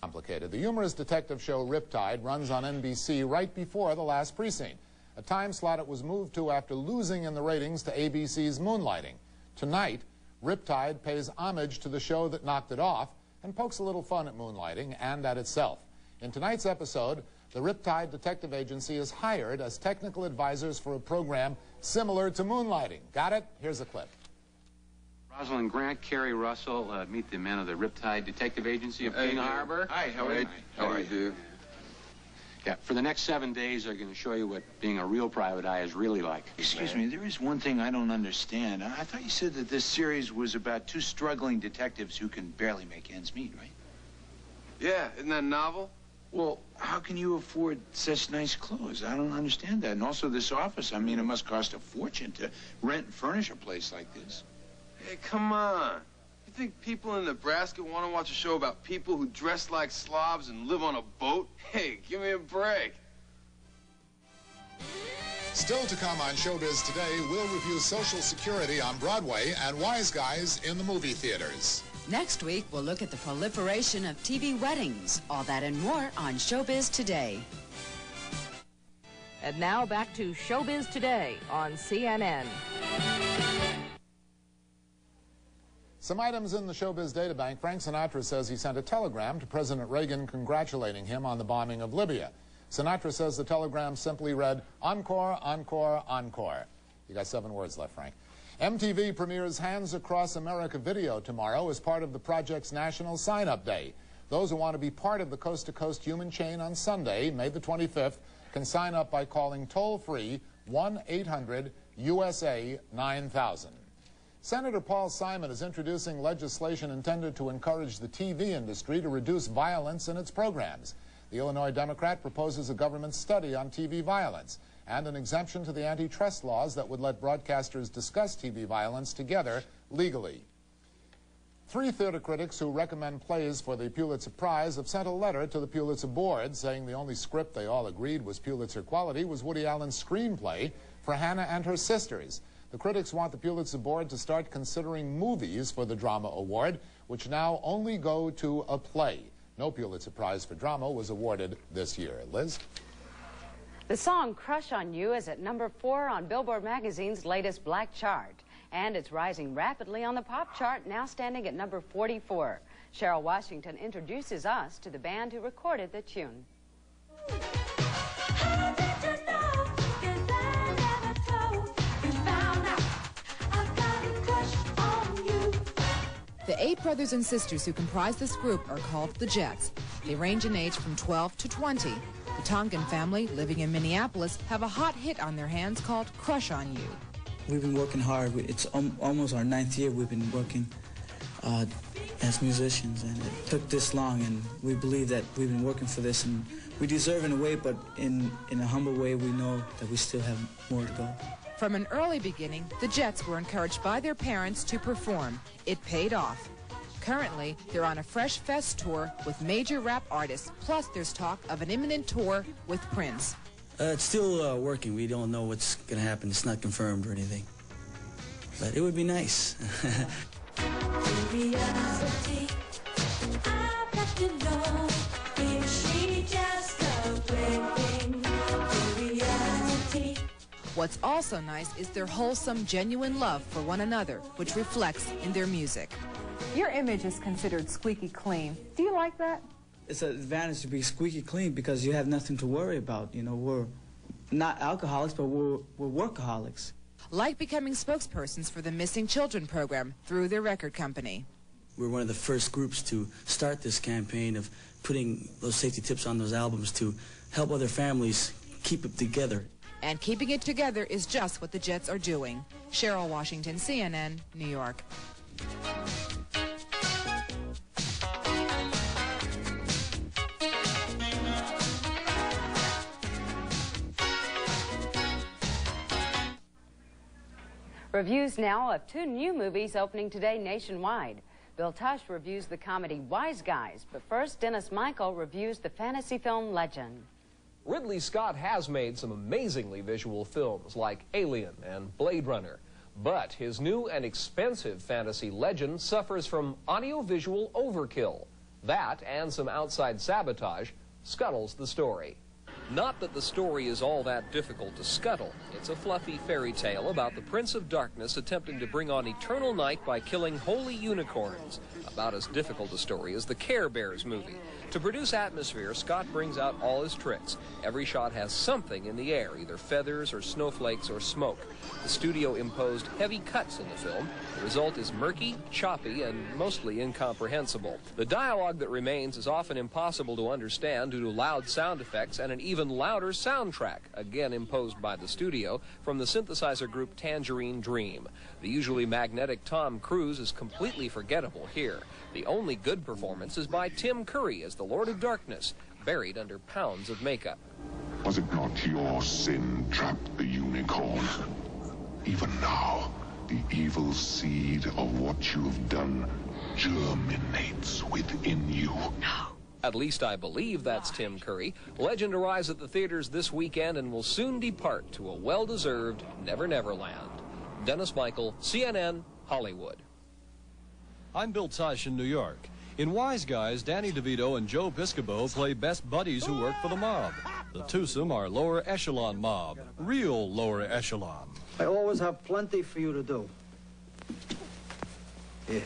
complicated. The humorous detective show Riptide runs on NBC right before The Last Precinct, a time slot it was moved to after losing in the ratings to ABC's Moonlighting. Tonight, Riptide pays homage to the show that knocked it off and pokes a little fun at Moonlighting and at itself. In tonight's episode, the Riptide Detective Agency is hired as technical advisors for a program similar to Moonlighting. Got it? Here's a clip. Rosalind Grant, Carrie Russell, meet the men of the Riptide Detective Agency of King Harbor. Hi, how are you? How are you? Yeah, for the next 7 days, they're going to show you what being a real private eye is really like. Excuse me, there is one thing I don't understand. I thought you said that this series was about two struggling detectives who can barely make ends meet, right? Yeah, isn't that novel? Well, how can you afford such nice clothes? I don't understand that. And also this office, I mean, it must cost a fortune to rent and furnish a place like this. Hey, come on. You think people in Nebraska want to watch a show about people who dress like slobs and live on a boat? Hey, give me a break. Still to come on Showbiz Today, we'll review Social Security on Broadway and Wise Guys in the movie theaters. Next week, we'll look at the proliferation of TV weddings. All that and more on Showbiz Today. And now back to Showbiz Today on CNN. Some items in the Showbiz databank. Frank Sinatra says he sent a telegram to President Reagan congratulating him on the bombing of Libya. Sinatra says the telegram simply read, "Encore, encore, encore." You got 7 words left, Frank. MTV premieres Hands Across America video tomorrow as part of the project's National Sign-Up Day. Those who want to be part of the coast-to-coast human chain on Sunday, May the 25th, can sign up by calling toll-free 1-800-USA-9000. Senator Paul Simon is introducing legislation intended to encourage the TV industry to reduce violence in its programs. The Illinois Democrat proposes a government study on TV violence and an exemption to the antitrust laws that would let broadcasters discuss TV violence together legally. 3 theater critics who recommend plays for the Pulitzer Prize have sent a letter to the Pulitzer Board saying the only script they all agreed was Pulitzer quality was Woody Allen's screenplay for Hannah and Her Sisters. The critics want the Pulitzer Board to start considering movies for the Drama Award, which now only go to a play. No Pulitzer Prize for Drama was awarded this year. Liz? The song Crush on You is at number 4 on Billboard magazine's latest Black chart. And it's rising rapidly on the pop chart, now standing at number 44. Cheryl Washington introduces us to the band who recorded the tune. The 8 brothers and sisters who comprise this group are called the Jets. They range in age from 12 to 20. The Tongan family, living in Minneapolis, have a hot hit on their hands called Crush on You. We've been working hard. It's almost our 9th year we've been working as musicians, and it took this long, and we believe that we've been working for this, and we deserve in a way, but in a humble way we know that we still have more to go. From an early beginning, the Jets were encouraged by their parents to perform. It paid off. Currently, they're on a Fresh Fest tour with major rap artists, plus there's talk of an imminent tour with Prince. It's still working. We don't know what's going to happen. It's not confirmed or anything. But it would be nice. What's also nice is their wholesome, genuine love for one another, which reflects in their music. Your image is considered squeaky clean. Do you like that? It's an advantage to be squeaky clean because you have nothing to worry about. You know, we're not alcoholics, but we're workaholics. Like becoming spokespersons for the Missing Children program through their record company. We're one of the first groups to start this campaign of putting those safety tips on those albums to help other families keep it together. And keeping it together is just what the Jets are doing. Cheryl Washington, CNN, New York. Reviews now of 2 new movies opening today nationwide. Bill Tush reviews the comedy Wise Guys, but first Dennis Michael reviews the fantasy film Legend. Ridley Scott has made some amazingly visual films like Alien and Blade Runner, but his new and expensive fantasy Legend suffers from audiovisual overkill. That, and some outside sabotage, scuttles the story. Not that the story is all that difficult to scuttle. It's a fluffy fairy tale about the Prince of Darkness attempting to bring on eternal night by killing holy unicorns. About as difficult a story as the Care Bears movie. To produce atmosphere, Scott brings out all his tricks. Every shot has something in the air, either feathers or snowflakes or smoke. The studio imposed heavy cuts in the film. The result is murky, choppy, and mostly incomprehensible. The dialogue that remains is often impossible to understand due to loud sound effects and an even louder soundtrack, again imposed by the studio, from the synthesizer group Tangerine Dream. The usually magnetic Tom Cruise is completely forgettable here. The only good performance is by Tim Curry as the Lord of Darkness, buried under pounds of makeup. Was it not your sin trapped the unicorn? Even now, the evil seed of what you have done germinates within you. At least I believe that's Tim Curry. Legend arrives at the theaters this weekend and will soon depart to a well-deserved Never Never Land. Dennis Michael, CNN, Hollywood. I'm Bill Tush in New York. In Wise Guys, Danny DeVito and Joe Piscopo play best buddies who work for the mob. The twosome are lower echelon mob, real lower echelon. I always have plenty for you to do. Here.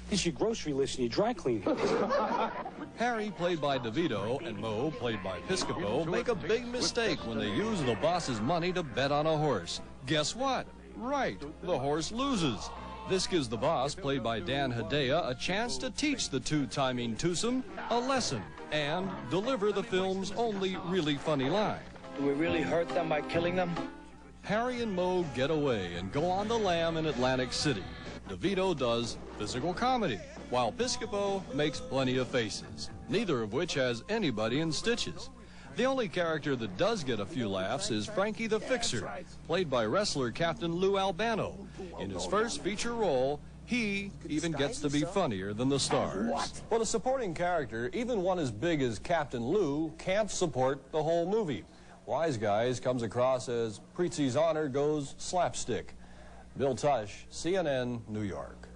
It's your grocery list and your dry cleaning. Harry, played by DeVito, and Mo, played by Piscopo, make a big mistake when they use the boss's money to bet on a horse. Guess what? Right, the horse loses. This gives the boss, played by Dan Hedaya, a chance to teach the two-timing twosome a lesson and deliver the film's only really funny line. Do we really hurt them by killing them? Harry and Mo get away and go on the lam in Atlantic City. DeVito does physical comedy, while Piscopo makes plenty of faces, neither of which has anybody in stitches. The only character that does get a few laughs is Frankie the Fixer, played by wrestler Captain Lou Albano. In his first feature role, he even gets to be funnier than the stars. Well, the supporting character, even one as big as Captain Lou, can't support the whole movie. Wise Guys comes across as Preetsy's honor goes slapstick. Bill Tush, CNN, New York.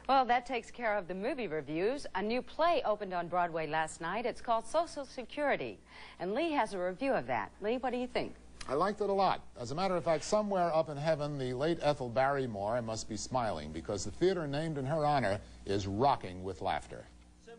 Well, that takes care of the movie reviews. A new play opened on Broadway last night. It's called Social Security. And Lee has a review of that. Lee, what do you think? I liked it a lot. As a matter of fact, somewhere up in heaven, the late Ethel Barrymore must be smiling because the theater named in her honor is rocking with laughter.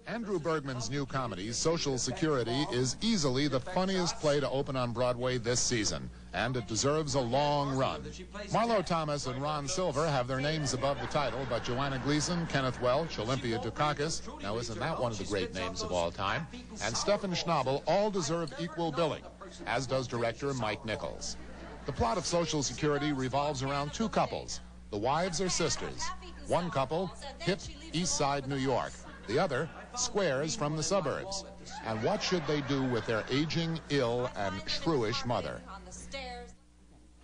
Andrew Bergman's new comedy, Social Security, is easily the funniest play to open on Broadway this season, and it deserves a long run. Marlo Thomas and Ron Silver have their names above the title, but Joanna Gleason, Kenneth Welch, Olympia Dukakis, now isn't that one of the great names of all time, and Stefan Schnabel all deserve equal billing, as does director Mike Nichols. The plot of Social Security revolves around two couples. The wives are sisters. One couple, hip East Side New York. The other, squares from the suburbs. And what should they do with their aging, ill, and shrewish mother?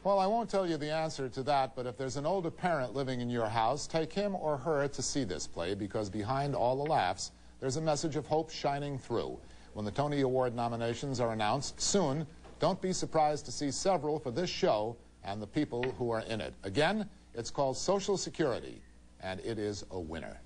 Well, I won't tell you the answer to that, but if there's an older parent living in your house, take him or her to see this play, because behind all the laughs, there's a message of hope shining through. When the Tony Award nominations are announced soon, don't be surprised to see several for this show and the people who are in it. Again, it's called Social Security, and it is a winner.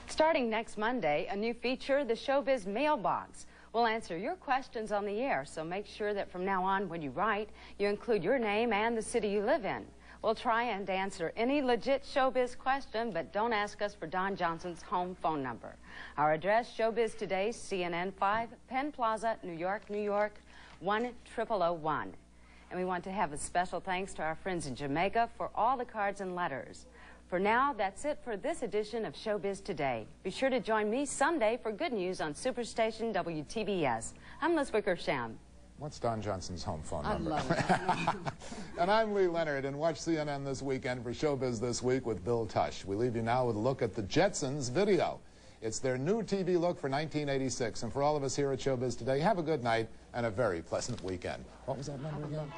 Starting next Monday, a new feature, the Showbiz Mailbox. We'll answer your questions on the air, so make sure that from now on when you write, you include your name and the city you live in. We'll try and answer any legit showbiz question, but don't ask us for Don Johnson's home phone number. Our address, Showbiz Today, CNN 5, Penn Plaza, New York, New York, 10001. And we want to have a special thanks to our friends in Jamaica for all the cards and letters. For now, that's it for this edition of Showbiz Today. Be sure to join me Sunday for good news on Superstation WTBS. I'm Liz Wickersham. What's Don Johnson's home phone number? I love it. And I'm Lee Leonard, and watch CNN this weekend for Showbiz This Week with Bill Tush. We leave you now with a look at the Jetsons video. It's their new TV look for 1986. And for all of us here at Showbiz Today, have a good night and a very pleasant weekend. What was that number again?